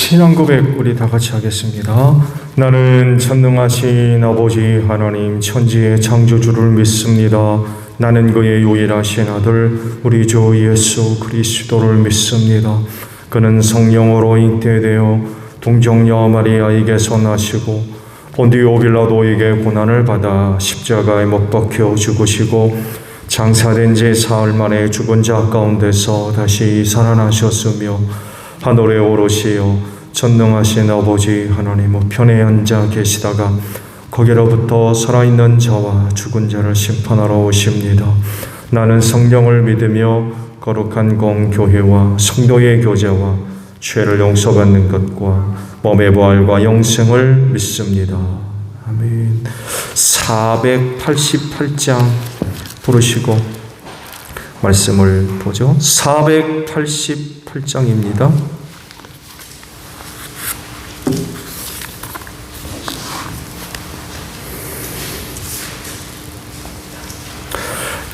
신앙 고백 우리 다 같이 하겠습니다. 나는 전능하신 아버지 하나님 천지의 창조주를 믿습니다. 나는 그의 유일하신 아들 우리 주 예수 그리스도를 믿습니다. 그는 성령으로 잉태되어 동정녀 마리아에게서 나시고 본디오 빌라도에게 고난을 받아 십자가에 못 박혀 죽으시고 장사된 지 사흘 만에 죽은 자 가운데서 다시 살아나셨으며 하늘에 오르시어 전능하신 아버지 하나님 우편에 앉아 계시다가 거기로부터 살아있는 자와 죽은 자를 심판하러 오십니다. 나는 성령을 믿으며 거룩한 공교회와 성도의 교제와 죄를 용서받는 것과 몸의 부활과 영생을 믿습니다. 아멘. 488장 부르시고 말씀을 보죠. 488장입니다.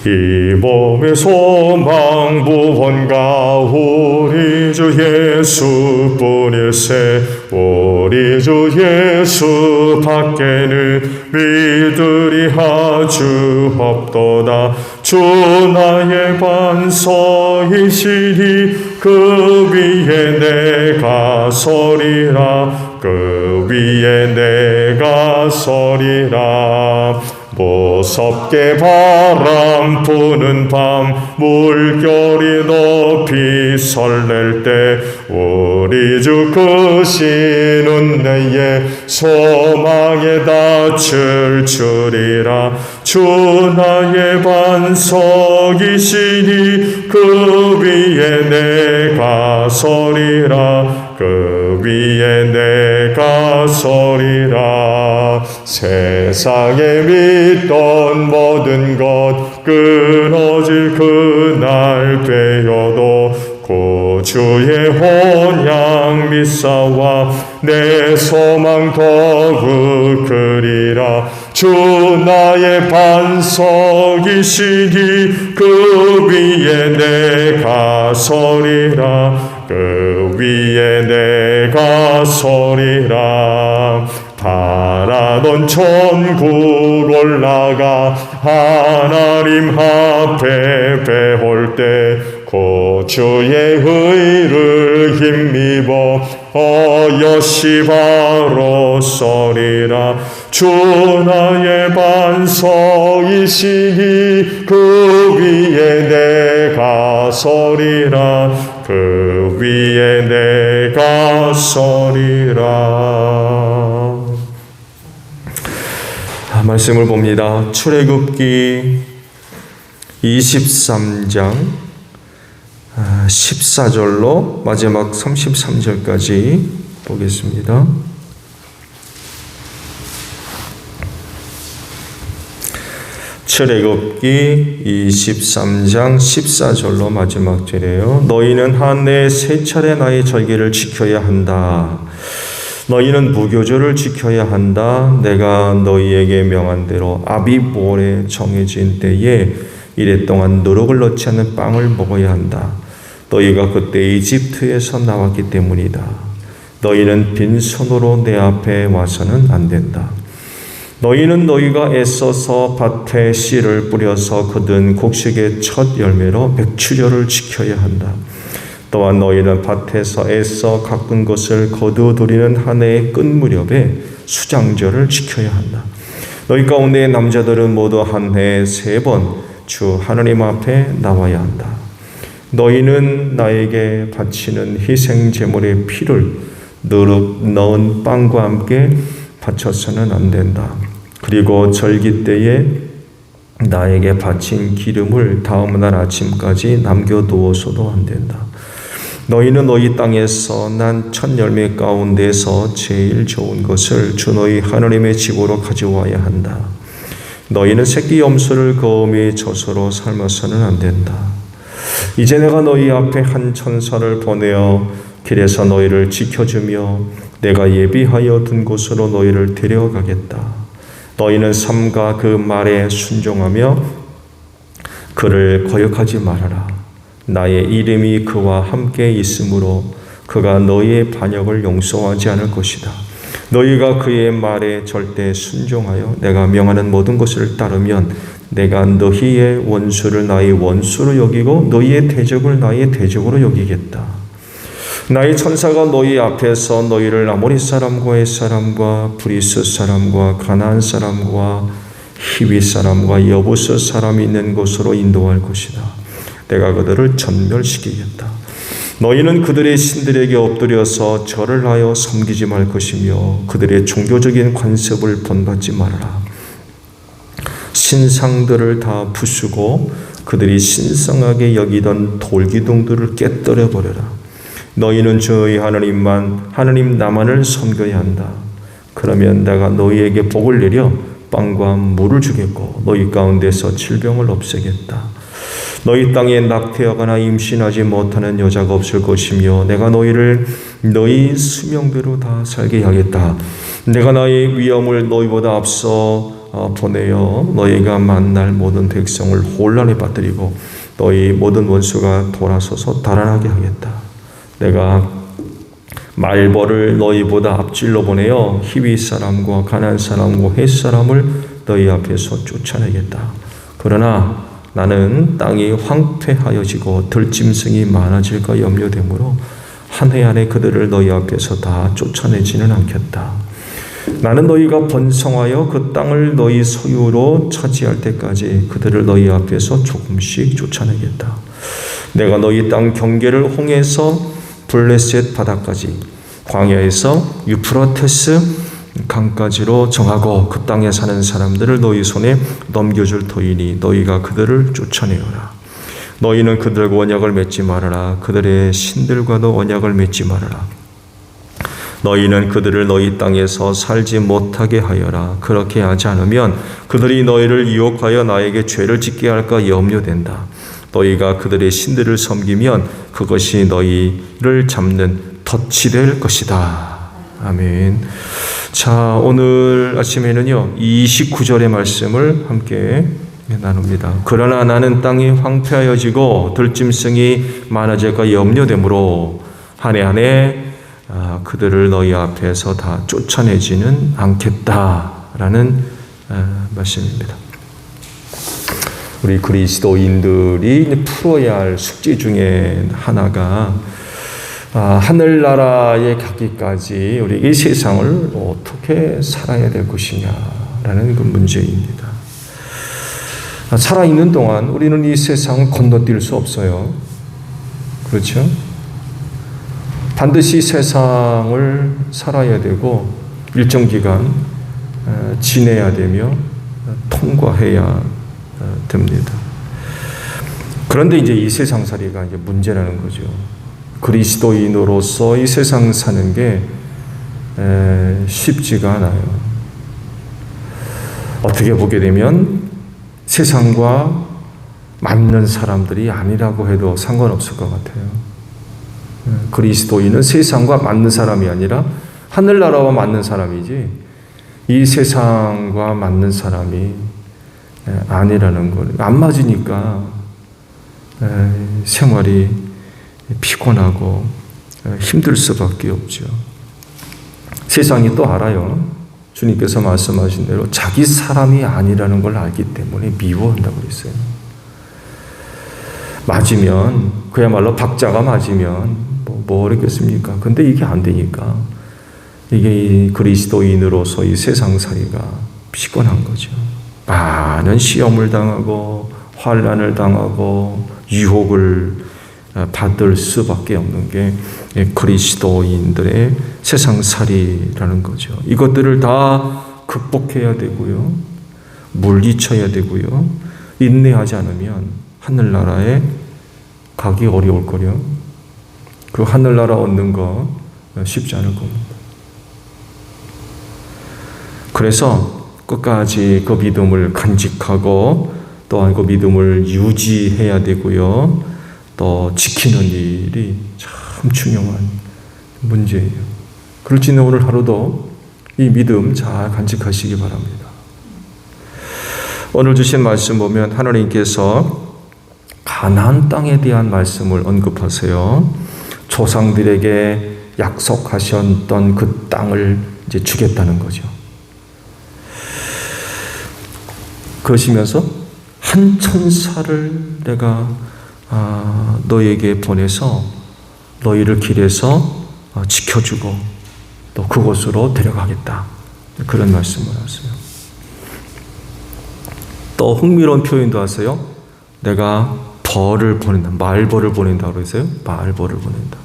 이 몸의 소망 구원가 우리 주 예수뿐일세. 우리 주 예수 밖에는 믿으리 아주 없도다. 주 나의 반석이시니 그 위에 내가 서리라. 그 위에 내가 서리라. 무섭게 바람 부는 밤 물결이 높이 설렐 때 우리 주 크시는 내의 소망에 닿을 줄이라. 주 나의 반석이시니 그 위에 내가 서리라. 그 위에 내가 서리라. 세상에 믿던 모든 것 끊어질 그날 되어도 구주의 혼양 믿사와 내 소망 더욱 크리라. 주 나의 반석이시니 그 위에 내가 서리라. 그 위에 내가 서리라. 바라던 천국 올라가 하나님 앞에 배울 때 구주의 의를 힘입어 어여시 바로 서리라. 주 나의 반석이시니 그 위에 내가 서리라. 그 위에 내가 서리라. 말씀을 봅니다. 출애굽기 23장 14절로 마지막 33절까지 보겠습니다. 출애굽기 23장 14절로 마지막 절이에요. 너희는 한 해 세 차례 나의 절기를 지켜야 한다. 너희는 무교절을 지켜야 한다. 내가 너희에게 명한 대로 아비보에 정해진 때에 이래 동안 누룩을 넣지 않는 빵을 먹어야 한다. 너희가 그때 이집트에서 나왔기 때문이다. 너희는 빈손으로 내 앞에 와서는 안 된다. 너희는 너희가 애써서 밭에 씨를 뿌려서 거둔 곡식의 첫 열매로 백추절을 지켜야 한다. 또한 너희는 밭에서 애써 가꾼 것을 거두어들이는 한 해의 끝 무렵에 수장절을 지켜야 한다. 너희 가운데 남자들은 모두 한 해에 3번 주 하나님 앞에 나와야 한다. 너희는 나에게 바치는 희생 제물의 피를 누룩 넣은 빵과 함께 바쳐서는 안 된다. 그리고 절기 때에 나에게 바친 기름을 다음 날 아침까지 남겨두어서도 안 된다. 너희는 너희 땅에서 난 첫 열매 가운데서 제일 좋은 것을 주 너희 하나님의 집으로 가져와야 한다. 너희는 새끼 염소를 거음의 젖으로 삶아서는 안 된다. 이제 내가 너희 앞에 한 천사를 보내어 길에서 너희를 지켜주며 내가 예비하여 둔 곳으로 너희를 데려가겠다. 너희는 삼가 그 말에 순종하며 그를 거역하지 말아라. 나의 이름이 그와 함께 있으므로 그가 너희의 반역을 용서하지 않을 것이다. 너희가 그의 말에 절대 순종하여 내가 명하는 모든 것을 따르면 내가 너희의 원수를 나의 원수로 여기고 너희의 대적을 나의 대적으로 여기겠다. 나의 천사가 너희 앞에서 너희를 아모리 사람과 헷 사람과 브리스 사람과 가나안 사람과 히위 사람과 여부스 사람이 있는 곳으로 인도할 것이다. 내가 그들을 전멸시키겠다. 너희는 그들의 신들에게 엎드려서 절을 하여 섬기지 말 것이며 그들의 종교적인 관습을 본받지 말아라. 신상들을 다 부수고 그들이 신성하게 여기던 돌기둥들을 깨뜨려 버려라. 너희는 저희 하나님 나만을 섬겨야 한다. 그러면 내가 너희에게 복을 내려 빵과 물을 주겠고 너희 가운데서 질병을 없애겠다. 너희 땅에 낙태하거나 임신하지 못하는 여자가 없을 것이며 내가 너희를 너희 수명대로 다 살게 하겠다. 내가 나의 위엄을 너희보다 앞서 보내어 너희가 만날 모든 백성을 혼란에 빠뜨리고 너희 모든 원수가 돌아서서 달아나게 하겠다. 내가 말벌을 너희보다 앞질러 보내어 히위 사람과 가나안 사람과 헷 사람을 너희 앞에서 쫓아내겠다. 그러나 나는 땅이 황폐하여지고 들짐승이 많아질까 염려되므로 한 해 안에 그들을 너희 앞에서 다 쫓아내지는 않겠다. 나는 너희가 번성하여 그 땅을 너희 소유로 차지할 때까지 그들을 너희 앞에서 조금씩 쫓아내겠다. 내가 너희 땅 경계를 홍해에서 블레셋 바다까지 광야에서 유프라테스 강까지로 정하고 그 땅에 사는 사람들을 너희 손에 넘겨줄 터이니 너희가 그들을 쫓아내어라. 너희는 그들과 언약을 맺지 말아라. 그들의 신들과도 언약을 맺지 말아라. 너희는 그들을 너희 땅에서 살지 못하게 하여라. 그렇게 하지 않으면 그들이 너희를 유혹하여 나에게 죄를 짓게 할까 염려된다. 너희가 그들의 신들을 섬기면 그것이 너희를 잡는 덫이 될 것이다. 아멘. 자, 오늘 아침에는요 29절의 말씀을 함께 나눕니다. 그러나 나는 땅이 황폐하여지고 들짐승이 많아질까 염려되므로 한 해 한 해 그들을 너희 앞에서 다 쫓아내지는 않겠다라는 말씀입니다. 우리 그리스도인들이 풀어야 할 숙제 중에 하나가 하늘나라에 가기까지 우리 이 세상을 어떻게 살아야 될 것이냐라는 그 문제입니다. 살아있는 동안 우리는 이 세상을 건너뛸 수 없어요. 그렇죠? 반드시 세상을 살아야 되고 일정 기간 지내야 되며 통과해야 됩니다. 그런데 이제 이 세상살이가 이제 문제라는 거죠. 그리스도인으로서 이 세상 사는 게 쉽지가 않아요. 어떻게 보게 되면 세상과 맞는 사람들이 아니라고 해도 상관없을 것 같아요. 그리스도인은 세상과 맞는 사람이 아니라 하늘나라와 맞는 사람이지 이 세상과 맞는 사람이 아니라는 걸 안 맞으니까 생활이 피곤하고 힘들 수밖에 없죠. 세상이 또 알아요. 주님께서 말씀하신 대로 자기 사람이 아니라는 걸 알기 때문에 미워한다고 그랬어요. 맞으면 그야말로 박자가 맞으면 뭐 어렵겠습니까? 근데 이게 안 되니까 이게 그리스도인으로서 이 세상살이가 피곤한 거죠. 많은 시험을 당하고 환난을 당하고 유혹을 받을 수밖에 없는 게 그리스도인들의 세상살이라는 거죠. 이것들을 다 극복해야 되고요. 물리쳐야 되고요. 인내하지 않으면 하늘나라에 가기 어려울 거요. 그 하늘나라 얻는 거 쉽지 않을 겁니다. 그래서 끝까지 그 믿음을 간직하고 또한 그 믿음을 유지해야 되고요. 또 지키는 일이 참 중요한 문제예요. 그렇지는 오늘 하루도 이 믿음 잘 간직하시기 바랍니다. 오늘 주신 말씀 보면 하나님께서 가나안 땅에 대한 말씀을 언급하세요. 조상들에게 약속하셨던 그 땅을 이제 주겠다는 거죠. 그러시면서 한 천사를 내가 너에게 보내서 너희를 길에서 지켜주고 또 그곳으로 데려가겠다. 그런 말씀을 하세요. 또 흥미로운 표현도 하세요. 내가 벌을 보낸다. 말벌을 보낸다고 그러세요. 말벌을 보낸다.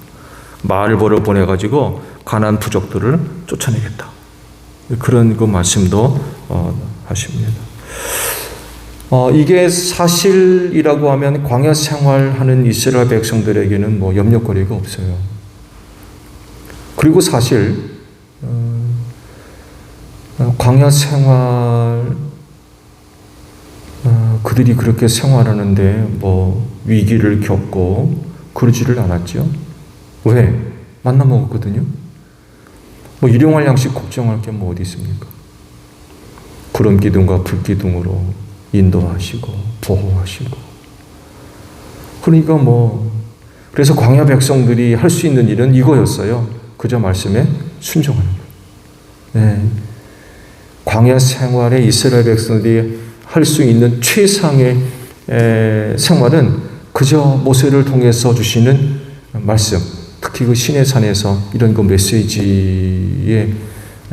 말벌을 보내가지고 가나안 부족들을 쫓아내겠다. 그런 그 말씀도 하십니다. 이게 사실이라고 하면 광야 생활하는 이스라엘 백성들에게는 뭐 염려거리가 없어요. 그리고 사실 광야 생활 그들이 그렇게 생활하는데 뭐 위기를 겪고 그러지를 않았죠. 왜? 만나 먹었거든요. 뭐 일용할 양식 걱정할 게 뭐 어디 있습니까? 구름 기둥과 불 기둥으로 인도하시고 보호하시고. 그러니까 뭐 그래서 광야 백성들이 할 수 있는 일은 이거였어요. 그저 말씀에 순종하는 거예요. 네. 광야 생활에 이스라엘 백성들이 할 수 있는 최상의 생활은 그저 모세를 통해서 주시는 말씀, 특히 그 시내산에서 이런 그 메시지에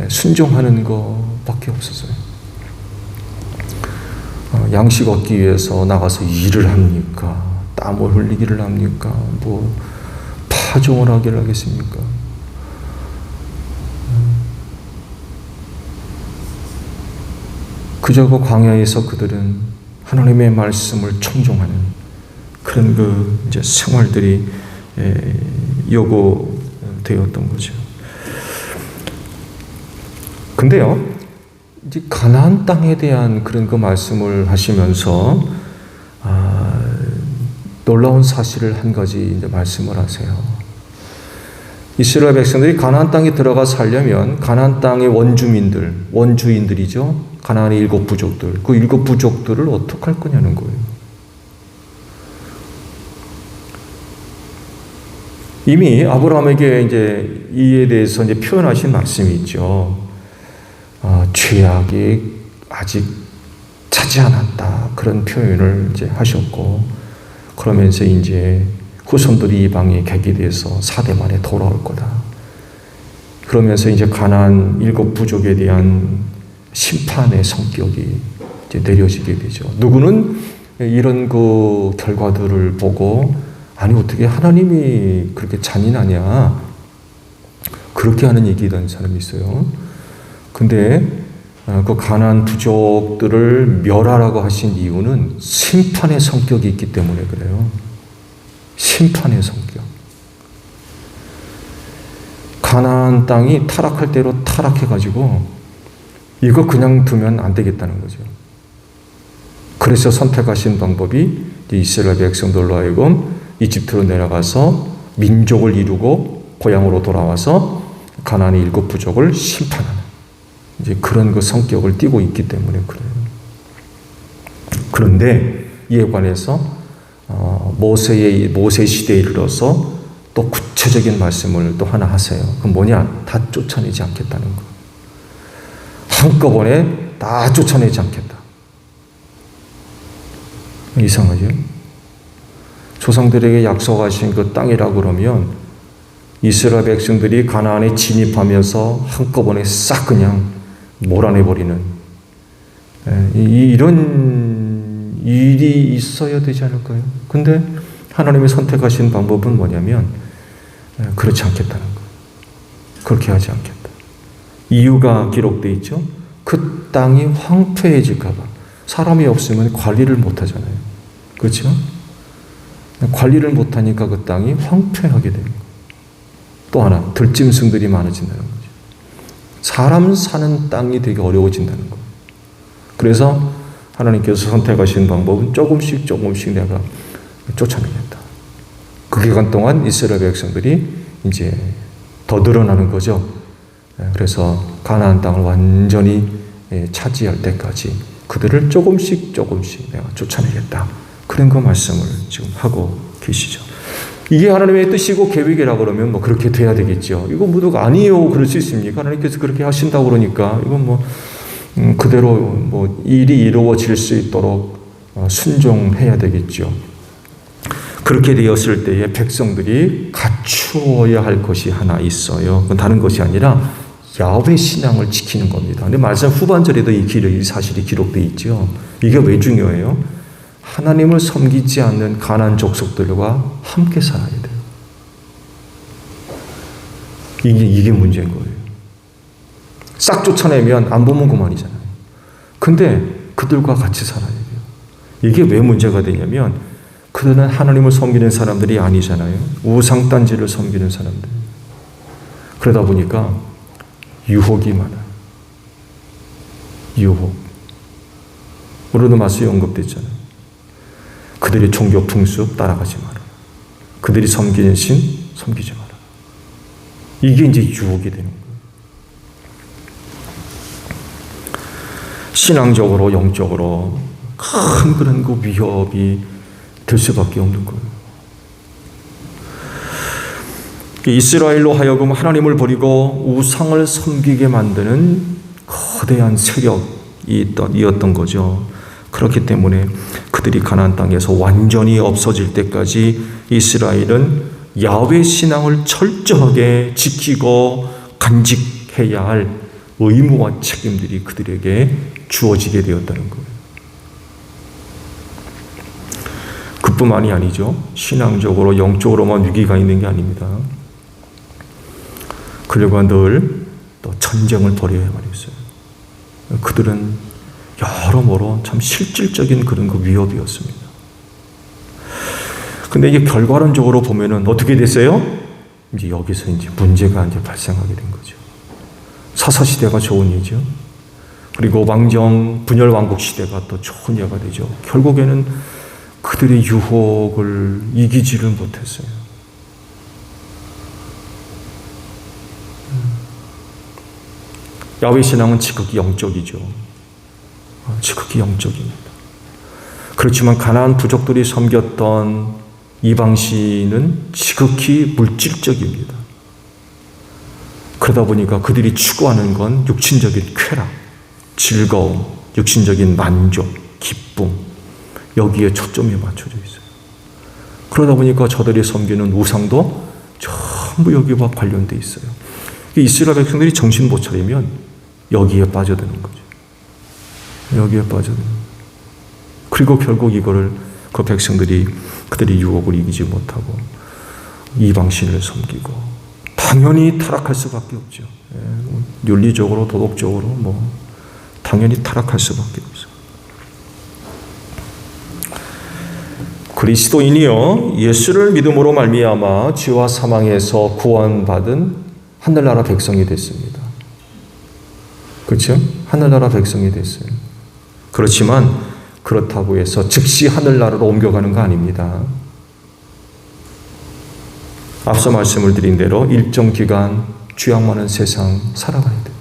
순종하는 것밖에 없었어요. 양식 얻기 위해서 나가서 일을 합니까? 땀을 흘리기를 합니까? 뭐 파종을 하기를 하겠습니까? 그저 그 광야에서 그들은 하나님의 말씀을 청종하는 그런 그 이제 생활들이 요구되었던 거죠. 근데요, 이제 가나안 땅에 대한 그런 그 말씀을 하시면서 놀라운 사실을 한 가지 이제 말씀을 하세요. 이스라엘 백성들이 가나안 땅에 들어가 살려면 가나안 땅의 원주인들이죠. 가나안의 7 부족들, 그 7 부족들을 어떻게 할 거냐는 거예요. 이미 아브라함에게 이제 이에 대해서 이제 표현하신 말씀이 있죠. 죄악이 아직 차지 않았다. 그런 표현을 이제 하셨고, 그러면서 이제 후손들이 이방에 객이 돼서 4대 만에 돌아올 거다. 그러면서 이제 가나안 7 부족에 대한 심판의 성격이 이제 내려지게 되죠. 누구는 이런 그 결과들을 보고 아니 어떻게 하나님이 그렇게 잔인하냐 그렇게 하는 얘기던 사람이 있어요. 근데 그 가나안 부족들을 멸하라고 하신 이유는 심판의 성격이 있기 때문에 그래요. 심판의 성격. 가나안 땅이 타락할 대로 타락해가지고 이거 그냥 두면 안 되겠다는 거죠. 그래서 선택하신 방법이 이스라엘 백성들로 하여금 이집트로 내려가서 민족을 이루고 고향으로 돌아와서 가나안의 7 부족을 심판하는 이제 그런 그 성격을 띠고 있기 때문에 그래요. 그런데 이에 관해서 모세 시대에 이르러서 또 구체적인 말씀을 또 하나 하세요. 그건 뭐냐? 다 쫓아내지 않겠다는 거. 한꺼번에 다 쫓아내지 않겠다. 이상하죠? 조상들에게 약속하신 그 땅이라고 그러면 이스라엘 백성들이 가나안에 진입하면서 한꺼번에 싹 그냥 몰아내버리는 이런 일이 있어야 되지 않을까요? 근데 하나님이 선택하신 방법은 뭐냐면 그렇지 않겠다는 거예요. 그렇게 하지 않겠다. 이유가 기록되어 있죠. 그 땅이 황폐해질까 봐. 사람이 없으면 관리를 못 하잖아요. 그렇죠? 관리를 못 하니까 그 땅이 황폐하게 되는 거예요. 또 하나, 들짐승들이 많아진다는 거죠. 사람 사는 땅이 되게 어려워진다는 거예요. 그래서 하나님께서 선택하신 방법은 조금씩 내가 쫓아내겠다. 그 기간 동안 이스라엘 백성들이 이제 더 늘어나는 거죠. 그래서 가나안 땅을 완전히 차지할 때까지 그들을 조금씩 내가 쫓아내겠다. 그런 그 말씀을 지금 하고 계시죠. 이게 하나님의 뜻이고 계획이라 그러면 뭐 그렇게 돼야 되겠죠. 이거 모두가 아니요 그럴 수 있습니까? 하나님께서 그렇게 하신다고 그러니까 이건 뭐 그대로 뭐 일이 이루어질 수 있도록 순종해야 되겠죠. 그렇게 되었을 때에 백성들이 갖추어야 할 것이 하나 있어요. 그건 다른 것이 아니라 야훼 신앙을 지키는 겁니다. 근데 말씀 후반절에도 이 사실이 기록되어 있죠. 이게 왜 중요해요? 하나님을 섬기지 않는 가나안 족속들과 함께 살아야 돼요. 이게 문제인 거예요. 싹 쫓아내면 안 보면 그만이잖아요. 근데 그들과 같이 살아야 돼요. 이게 왜 문제가 되냐면 그들은 하나님을 섬기는 사람들이 아니잖아요. 우상단지를 섬기는 사람들. 그러다 보니까 유혹이 많아요. 유혹. 오늘도 말씀이 언급됐잖아요. 그들의 종교 풍습 따라가지 마라. 그들이 섬기는 신 섬기지 마라. 이게 이제 유혹이 되는 거예요. 신앙적으로 영적으로 큰 그런 그 위협이 될 수밖에 없는 거예요. 이스라엘로 하여금 하나님을 버리고 우상을 섬기게 만드는 거대한 세력이었던 거죠. 그렇기 때문에 그들이 가나안 땅에서 완전히 없어질 때까지 이스라엘은 야훼 신앙을 철저하게 지키고 간직해야 할 의무와 책임들이 그들에게 주어지게 되었다는 거예요. 그뿐만이 아니죠. 신앙적으로 영적으로만 위기가 있는 게 아닙니다. 그들과 늘 또 전쟁을 벌여야만 했어요. 그들은 여러모로 참 실질적인 그런 그 위협이었습니다. 근데 이게 결과론적으로 보면은 어떻게 됐어요? 이제 여기서 이제 문제가 이제 발생하게 된 거죠. 사사시대가 좋은 예죠. 그리고 왕정 분열 왕국 시대가 또 좋은 예가 되죠. 결국에는 그들의 유혹을 이기지를 못했어요. 야훼 신앙은 지극히 영적이죠. 지극히 영적입니다. 그렇지만 가나안 부족들이 섬겼던 이방신은 지극히 물질적입니다. 그러다 보니까 그들이 추구하는 건 육신적인 쾌락, 즐거움, 육신적인 만족, 기쁨, 여기에 초점이 맞춰져 있어요. 그러다 보니까 저들이 섬기는 우상도 전부 여기와 관련돼 있어요. 이스라엘 백성들이 정신 못 차리면 여기에 빠져드는 거죠. 여기에 빠져드는 거예요. 그리고 결국 이거를 그 백성들이 그들의 유혹을 이기지 못하고 이방신을 섬기고 당연히 타락할 수밖에 없죠. 윤리적으로 도덕적으로 뭐 당연히 타락할 수밖에 없어요. 그리스도인이요 예수를 믿음으로 말미암아 죄와 사망에서 구원받은 하늘나라 백성이 됐습니다. 그렇죠? 하늘나라 백성이 됐어요. 그렇지만 그렇다고 해서 즉시 하늘나라로 옮겨가는 거 아닙니다. 앞서 말씀을 드린 대로 일정 기간 죄악 많은 세상 살아가야 돼요.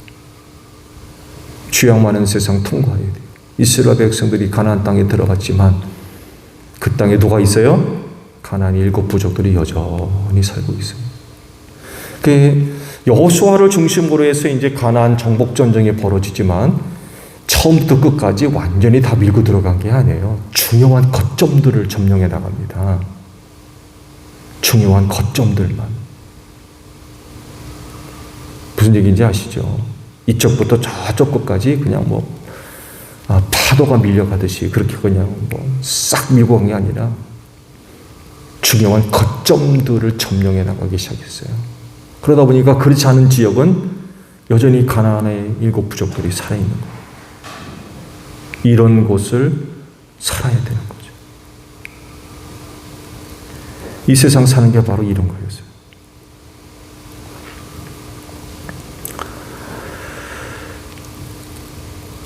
죄악 많은 세상 통과해야 돼요. 이스라엘 백성들이 가나안 땅에 들어갔지만 그 땅에 누가 있어요? 가나안 7 부족들이 여전히 살고 있어요. 여호수아를 중심으로 해서 이제 가나안 정복 전쟁이 벌어지지만 처음부터 끝까지 완전히 다 밀고 들어간 게 아니에요. 중요한 거점들을 점령해 나갑니다. 중요한 거점들만. 무슨 얘기인지 아시죠? 이쪽부터 저쪽 끝까지 그냥 파도가 밀려가듯이 그렇게 그냥 싹 밀고 간 게 아니라 중요한 거점들을 점령해 나가기 시작했어요. 그러다 보니까 그렇지 않은 지역은 여전히 가나안의 7 부족들이 살아있는 거예요. 이런 곳을 살아야 되는 거죠. 이 세상 사는 게 바로 이런 거였어요.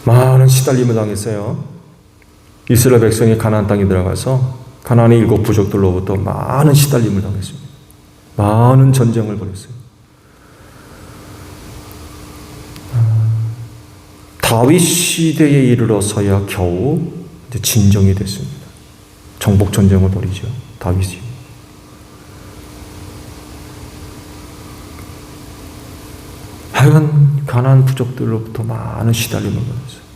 많은 시달림을 당했어요. 이스라엘 백성이 가나안 땅에 들어가서 가나안의 7 부족들로부터 많은 시달림을 당했습니다. 많은 전쟁을 벌였어요. 다윗 시대에 이르러서야 겨우 진정이 됐습니다. 정복 전쟁을 벌이죠. 다윗이. 하여간 가나안 부족들로부터 많은 시달림을 받았어요.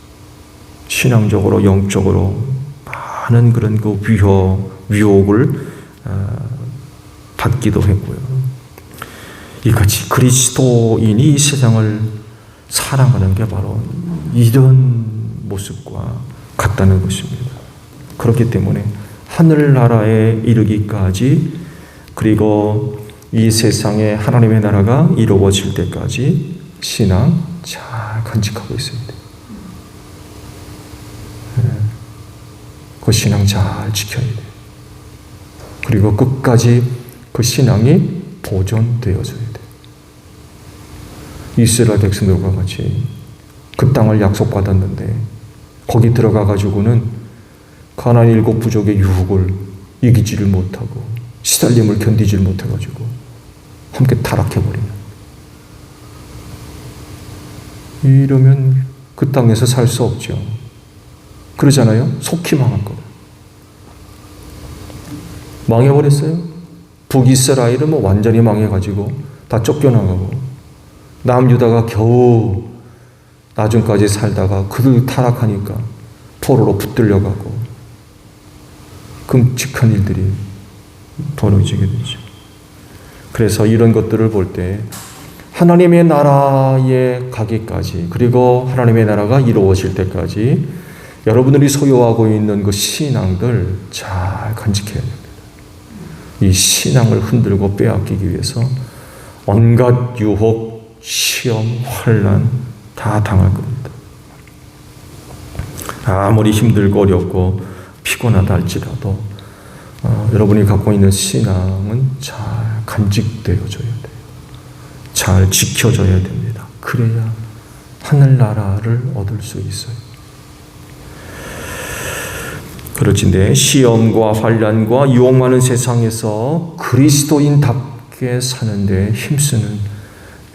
신앙적으로 영적으로 많은 그런 그 위혹을 받기도 했고요. 이같이 그리스도인이 이 세상을 살아가는 게 바로 이런 모습과 같다는 것입니다. 그렇기 때문에 하늘나라에 이르기까지, 그리고 이 세상에 하나님의 나라가 이루어질 때까지 신앙 잘 간직하고 있습니다. 그 신앙 잘 지켜야 돼요. 그리고 끝까지 그 신앙이 보존되어져야 돼요. 이스라엘 백성들과 같이 그 땅을 약속받았는데 거기 들어가 가지고는 가나안 7 부족의 유혹을 이기지를 못하고 시달림을 견디지를 못해 가지고 함께 타락해버리면, 이러면 그 땅에서 살 수 없죠. 그러잖아요. 속히 망할 거다. 망해버렸어요. 북이스라엘은 뭐 완전히 망해가지고 다 쫓겨나가고, 남유다가 겨우 나중까지 살다가 그들 타락하니까 포로로 붙들려가고 끔찍한 일들이 벌어지게 되죠. 그래서 이런 것들을 볼 때 하나님의 나라에 가기까지, 그리고 하나님의 나라가 이루어질 때까지 여러분들이 소유하고 있는 그 신앙들 잘 간직해야 됩니다. 이 신앙을 흔들고 빼앗기기 위해서 온갖 유혹, 시험, 환난 다 당할 겁니다. 아무리 힘들고 어렵고 피곤하다 할지라도 여러분이 갖고 있는 신앙은 잘 간직되어져야 돼요. 잘 지켜져야 됩니다. 그래야 하늘나라를 얻을 수 있어요. 그렇진데 시험과 환난과 유혹 많은 세상에서 그리스도인답게 사는데 힘쓰는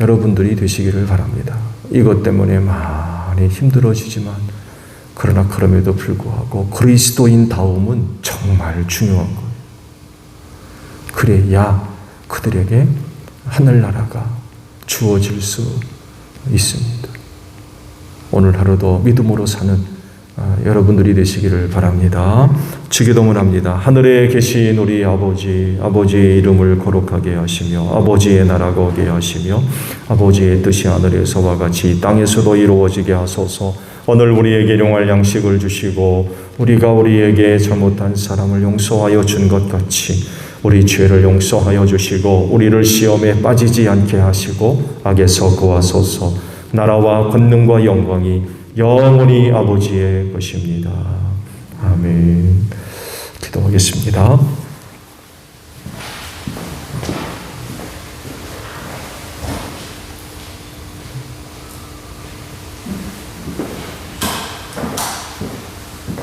여러분들이 되시기를 바랍니다. 이것 때문에 많이 힘들어지지만, 그러나 그럼에도 불구하고 그리스도인다움은 정말 중요한 거예요. 그래야 그들에게 하늘나라가 주어질 수 있습니다. 오늘 하루도 믿음으로 사는 여러분들이 되시기를 바랍니다. 주기도문 합니다. 하늘에 계신 우리 아버지, 아버지의 이름을 거룩하게 하시며 아버지의 나라가 오게 하시며 아버지의 뜻이 하늘에서와 같이 땅에서도 이루어지게 하소서. 오늘 우리에게 일용할 양식을 주시고 우리가 우리에게 잘못한 사람을 용서하여 준 것 같이 우리 죄를 용서하여 주시고 우리를 시험에 빠지지 않게 하시고 악에서 구하소서. 나라와 권능과 영광이 영원히 아버지의 것입니다. 아멘. 기도하겠습니다.